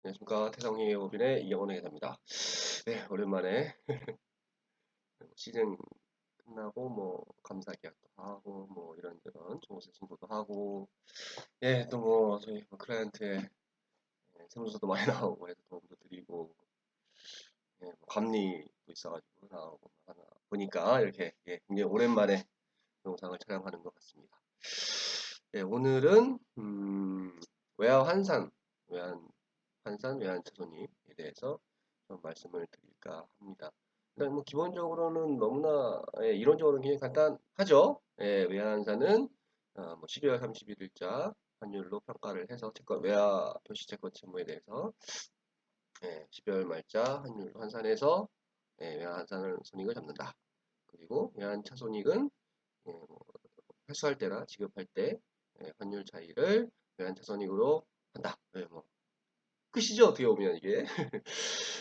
안녕하십니까. 태성예법인의 이영원의 회사입니다. 네, 오랜만에 시즌 끝나고 뭐 감사 계약도 하고 뭐 이런저런 종부세 신고도 하고 또 뭐 저희 클라이언트의 세무서도 많이 나오고 해서 도움도 드리고 뭐 감리도 있어가지고 나오고 하나 보니까 이렇게 굉장히 오랜만에 영상을 촬영하는 것 같습니다. 오늘은 외화 환산, 외환 차손님에 대해서 좀 말씀을 드릴까 합니다. 일단 뭐 기본적으로는 너무나 이론적으로는 굉장히 간단하죠. 외환산은 뭐 12월 31일자 환율로 평가를 해서 채권 외화 표시 채권 채무에 대해서 12월 말자 환율로 환산해서 외환산을 손익을 잡는다. 그리고 외환 차손익은 뭐 회수할 때나 지급할 때 환율 차이를 외환 차손익으로 한다. 뭐 끝이죠, 어떻게 보면 이게.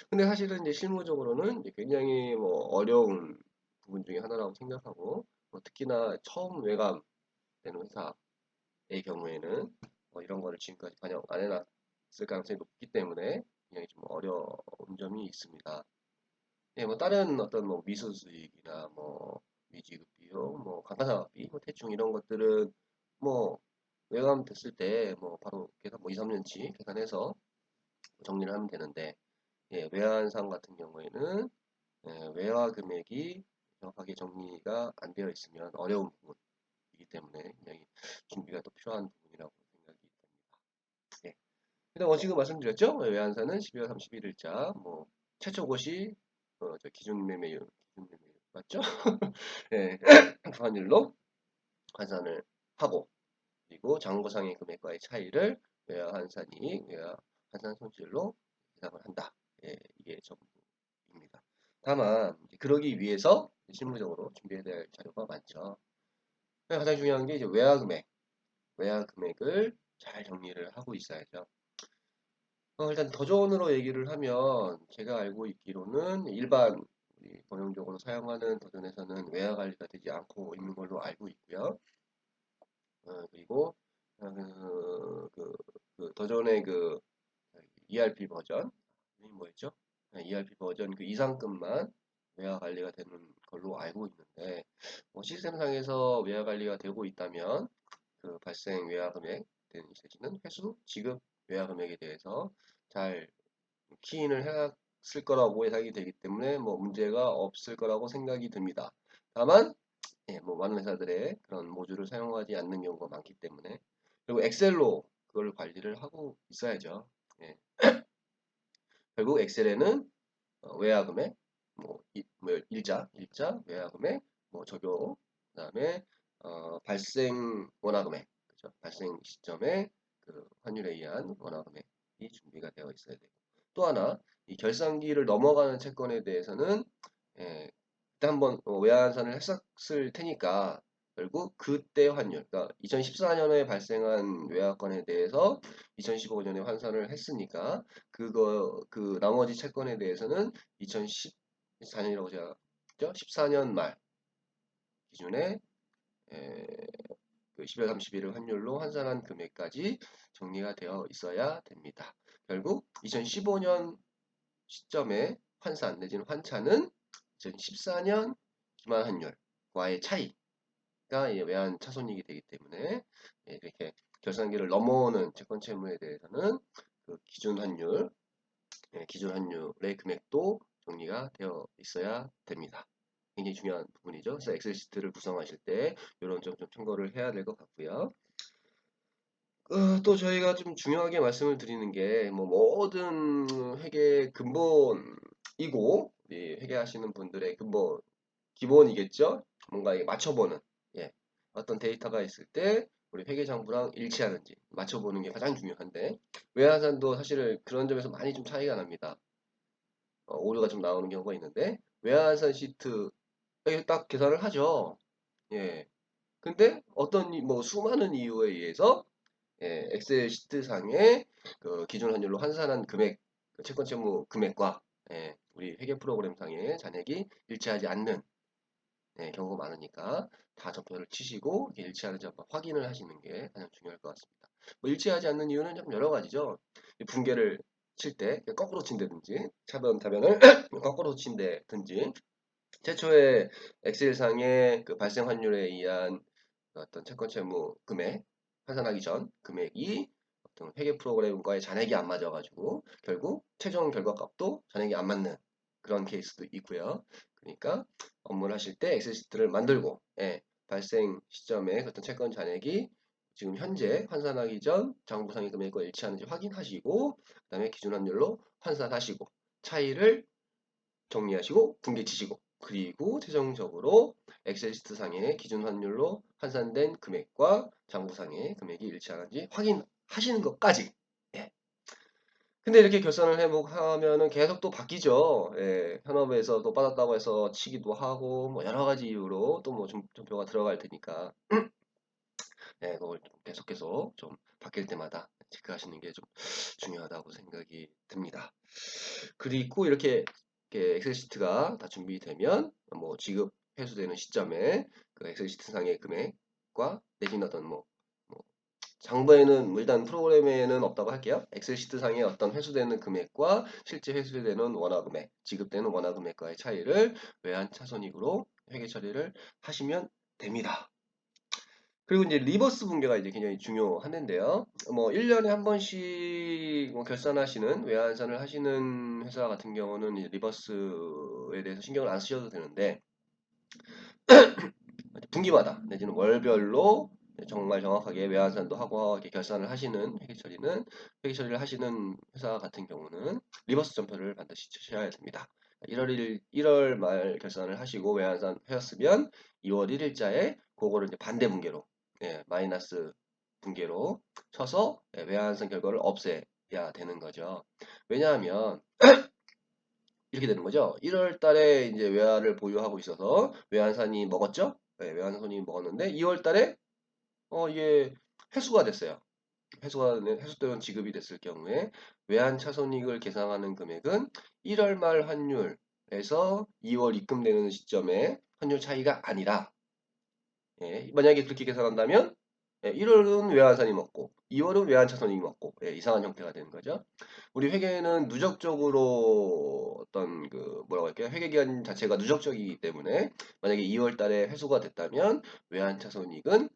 근데 사실은 이제 실무적으로는 이제 굉장히 뭐 어려운 부분 중에 하나라고 생각하고, 뭐 특히나 처음 외감되는 회사의 경우에는 이런 거를 지금까지 반영 안 해놨을 가능성이 높기 때문에 굉장히 좀 어려운 점이 있습니다. 뭐 다른 어떤 뭐 미수수익이나 뭐 미지급 비용, 뭐 감가상각비, 뭐 대충 이런 것들은 뭐 외감 됐을 때 뭐 바로 계산 뭐 2, 3년치 계산해서 정리를 하면 되는데, 외환상 같은 경우에는 외화 금액이 정확하게 정리가 안 되어 있으면 어려운 부분이기 때문에 굉장히 준비가 또 필요한 부분이라고 생각이 됩니다. 예. 일단 지금 말씀드렸죠? 외환사는 12월 31일자 뭐 최초 고시 저 기준 매매율 맞죠? 예. 그 환율로 환산을 하고, 그리고 장고상의 금액과의 차이를 외화 환산이익, 외화 환산 손실로 계산을 한다. 이게 전부입니다. 다만 그러기 위해서 실무적으로 준비해야 될 자료가 많죠. 가장 중요한 게 이제 외화 금액을 잘 정리를 하고 있어야죠. 일단 도전으로 얘기를 하면 제가 알고 있기로는 일반 우리 범용적으로 사용하는 도전에서는 외화 관리가 되지 않고 있는 걸로 알고 있고요. 그리고 도전의 그 ERP 버전 뭐였죠? ERP 버전 그 이상급만 외화 관리가 되는 걸로 알고 있는데, 시스템상에서 외화 관리가 되고 있다면 그 발생 외화 금액 내지는 회수 지급 외화 금액에 대해서 잘 키인을 해놨을 거라고 예상이 되기 때문에 뭐 문제가 없을 거라고 생각이 듭니다. 다만 뭐 많은 회사들의 그런 모듈을 사용하지 않는 경우가 많기 때문에, 그리고 엑셀로 그걸 관리를 하고 있어야죠. 예. 결국 엑셀에는 외화 금액, 뭐 일자 외화 금액, 뭐 적용, 그다음에 발생 원화 금액, 그죠? 발생 시점에 그 환율에 의한 원화 금액이 준비가 되어 있어야 되고, 또 하나 이 결산기를 넘어가는 채권에 대해서는 그때 한번 외환산을 했었을 테니까 결국 그때 환율, 그러니까 2014년에 발생한 외화건에 대해서 2015년에 환산을 했으니까 그 나머지 채권에 대해서는 2014년이라고 제가 했죠? 14년 말 기준에 에, 그 12월 31일 환율로 환산한 금액까지 정리가 되어 있어야 됩니다. 결국 2015년 시점에 환산 내지는 환차는 2014년 기말 환율과의 차이가 외환 차손익이 되기 때문에 이렇게 결산기를 넘어오는 채권 채무에 대해서는 그 기준 환율의 금액도 정리가 되어 있어야 됩니다. 굉장히 중요한 부분이죠. 그래서 엑셀 시트를 구성하실 때 이런 점 좀 참고를 해야 될 것 같고요. 또 저희가 좀 중요하게 말씀을 드리는 게 뭐 모든 회계 근본이고 회계하시는 분들의 근본 기본이겠죠. 뭔가 이게 맞춰보는 어떤 데이터가 있을 때 우리 회계장부랑 일치하는지 맞춰보는 게 가장 중요한데, 외화산도 사실 그런 점에서 많이 좀 차이가 납니다. 오류가 좀 나오는 경우가 있는데 외화산 시트 딱 계산을 하죠. 예. 근데 뭐 수많은 이유에 의해서 엑셀 시트상의 그 기준 환율로 환산한 금액, 그 채권 채무 금액과 우리 회계 프로그램상의 잔액이 일치하지 않는 경우가 많으니까 다 접표를 치시고 이게 일치하는지 한번 확인을 하시는 게 가장 중요할 것 같습니다. 뭐 일치하지 않는 이유는 좀 여러 가지죠. 이 붕괴를 칠 때 거꾸로 친다든지 차변 타변을 거꾸로 친다든지 최초의 엑셀상의 그 발생 환율에 의한 어떤 채권 채무 금액 환산하기 전 금액이 어떤 회계 프로그램과의 잔액이 안 맞아가지고 결국 최종 결과값도 잔액이 안 맞는 그런 케이스도 있고요. 그러니까 업무를 하실 때 엑셀 시트를 만들고 발생 시점에 어떤 채권 잔액이 지금 현재 환산하기 전 장부상의 금액과 일치하는지 확인하시고 그다음에 기준 환율로 환산하시고 차이를 정리하시고 분기치시고 그리고 최종적으로 엑셀 시트 상의 기준 환율로 환산된 금액과 장부상의 금액이 일치하는지 확인하시는 것까지. 예. 근데 이렇게 결산을 하면은 계속 또 바뀌죠. 예. 현업에서 또 빠졌다고 해서 치기도 하고 뭐 여러 가지 이유로 또 뭐 점표가 들어갈 테니까 그걸 좀 계속해서 좀 바뀔 때마다 체크하시는 게 좀 중요하다고 생각이 듭니다. 그리고 이렇게 엑셀 시트가 다 준비되면 뭐 지급 회수되는 시점에 그 엑셀 시트 상의 금액과 내신 어떤 뭐 장부에는 일단 프로그램에는 없다고 할게요. 엑셀 시트 상의 어떤 회수되는 금액과 실제 회수되는 원화 금액, 지급되는 원화 금액과의 차이를 외환 차손익으로 회계 처리를 하시면 됩니다. 그리고 이제 리버스 분계가 이제 굉장히 중요한데요. 뭐 1년에 한 번씩 뭐 결산하시는 외환산을 하시는 회사 같은 경우는 이제 리버스에 대해서 신경을 안 쓰셔도 되는데 분기마다 내지는 월별로 정말 정확하게 외환산도 하고 이렇게 결산을 하시는 회계 처리를 하시는 회사 같은 경우는 리버스 점표를 반드시 치셔야 됩니다. 1월 말 결산을 하시고 외환산 하셨으면 2월 1일자에 그거를 이제 반대 분계로 마이너스 분계로 쳐서 외환산 결과를 없애야 되는 거죠. 왜냐하면 이렇게 되는 거죠. 1월 달에 이제 외화를 보유하고 있어서 외환산이 먹었죠? 외환산이 먹었는데 2월 달에 이게 회수가 됐어요. 회수되는 지급이 됐을 경우에 외환 차손익을 계산하는 금액은 1월 말 환율에서 2월 입금되는 시점에 환율 차이가 아니라 만약에 그렇게 계산한다면 1월은 외환산이 먹고 2월은 외환차손익이 먹고 이상한 형태가 되는 거죠. 우리 회계는 누적적으로 어떤 그 뭐라고 할까요? 회계 기간 자체가 누적적이기 때문에 만약에 2월 달에 회수가 됐다면 외환차손익은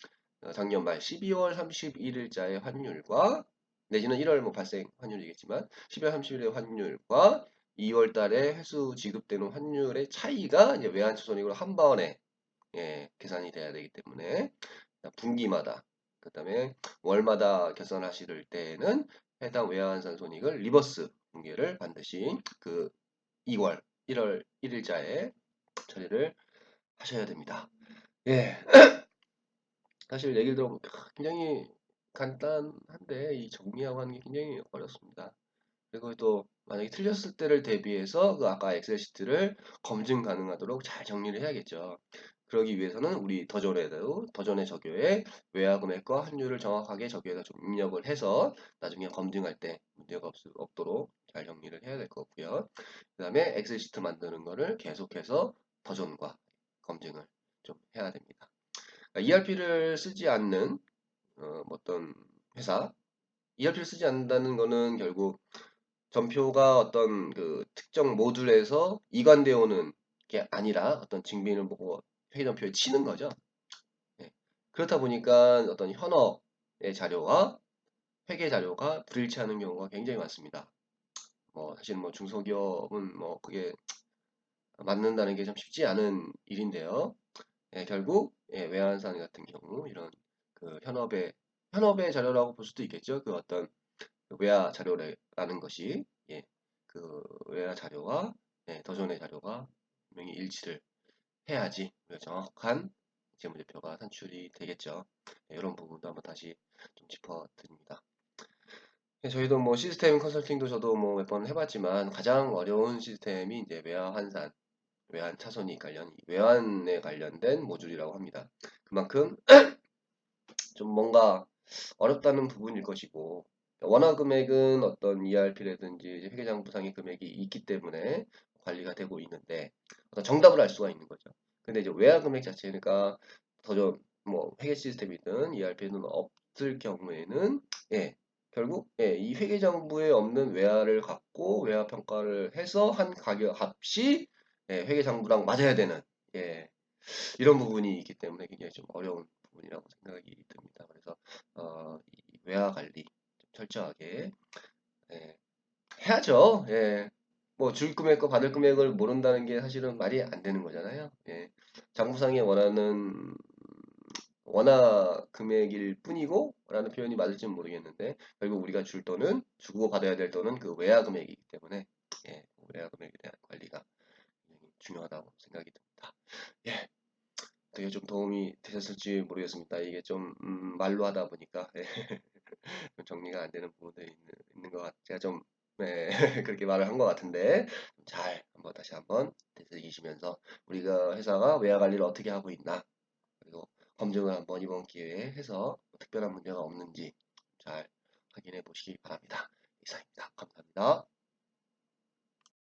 작년 말 12월 31일자의 환율과 내지는 1월 뭐 발생 환율이겠지만 12월 31일의 환율과 2월 달에 회수 지급되는 환율의 차이가 이제 외환차손익으로 한 번에 계산이 돼야 되기 때문에 분기마다 그다음에 월마다 결산하실 때에는 해당 외환산 손익을 리버스 분기를 반드시 그 2월 1월 1일자에 처리를 하셔야 됩니다. 예. 사실 얘기를 들어보면 굉장히 간단한데 이 정리하고 하는 게 굉장히 어렵습니다. 그리고 또 만약에 틀렸을 때를 대비해서 그 아까 엑셀 시트를 검증 가능하도록 잘 정리를 해야겠죠. 그러기 위해서는 우리 더전의 적요에 외화 금액과 환율을 정확하게 적요에다 좀 입력을 해서 나중에 검증할 때 문제가 없도록 잘 정리를 해야 될 것 같고요. 그 다음에 엑셀 시트 만드는 거를 계속해서 더전과 검증을 좀 해야 됩니다. ERP를 쓰지 않는 어떤 회사, ERP를 쓰지 않는다는 거는 결국 전표가 어떤 그 특정 모듈에서 이관되어 오는 게 아니라 어떤 증빙을 보고 회의전표에 치는 거죠. 네. 그렇다 보니까 어떤 현업의 자료와 회계 자료가 불일치하는 경우가 굉장히 많습니다. 뭐 사실 뭐 중소기업은 뭐 그게 맞는다는 게 좀 쉽지 않은 일인데요. 결국 외환산 같은 경우 이런 그 현업의 자료라고 볼 수도 있겠죠. 그 어떤 외화 자료라는 것이 그 외화 자료와 더존의 자료가 분명히 일치를 해야지 정확한 재무제표가 산출이 되겠죠. 이런 부분도 한번 다시 좀 짚어드립니다. 저희도 뭐 시스템 컨설팅도 저도 뭐 몇 번 해봤지만 가장 어려운 시스템이 이제 외화 환산, 외환 차손이 외환에 관련된 모듈이라고 합니다. 그만큼 좀 뭔가 어렵다는 부분일 것이고 원화 금액은 어떤 ERP라든지 회계장부상의 금액이 있기 때문에 관리가 되고 있는데 어떤 정답을 알 수가 있는 거죠. 근데 이제 외화 금액 자체가 더좀 뭐 회계 시스템이든 ERP는 없을 경우에는 결국 이 회계장부에 없는 외화를 갖고 외화 평가를 해서 한 가격 값이 회계장부랑 맞아야 되는 예, 이런 부분이 있기 때문에 굉장히 좀 어려운 부분이라고 생각이 듭니다. 그래서 이 외화 관리 좀 철저하게 예, 해야죠. 예. 뭐 줄 금액과 받을 금액을 모른다는 게 사실은 말이 안 되는 거잖아요. 예. 장부상에 원하는 원화 금액일 뿐이고 라는 표현이 맞을지는 모르겠는데 결국 우리가 줄 돈은 주고 받아야 될 돈은 그 외화 금액이기 때문에 외화 금액에 대한 관리가 굉장히 중요하다고 생각이 듭니다. 예. 되게 좀 도움이 되셨을지 모르겠습니다. 이게 좀 말로 하다 보니까 좀 정리가 안 되는 부분들이 있는 것 제가 좀 그렇게 말을 한 것 같은데 잘 한번 다시 한번 되새기시면서 우리가 회사가 외화 관리를 어떻게 하고 있나 그리고 검증을 한번 이번 기회에 해서 특별한 문제가 없는지 잘 확인해 보시기 바랍니다. 이상입니다. 감사합니다.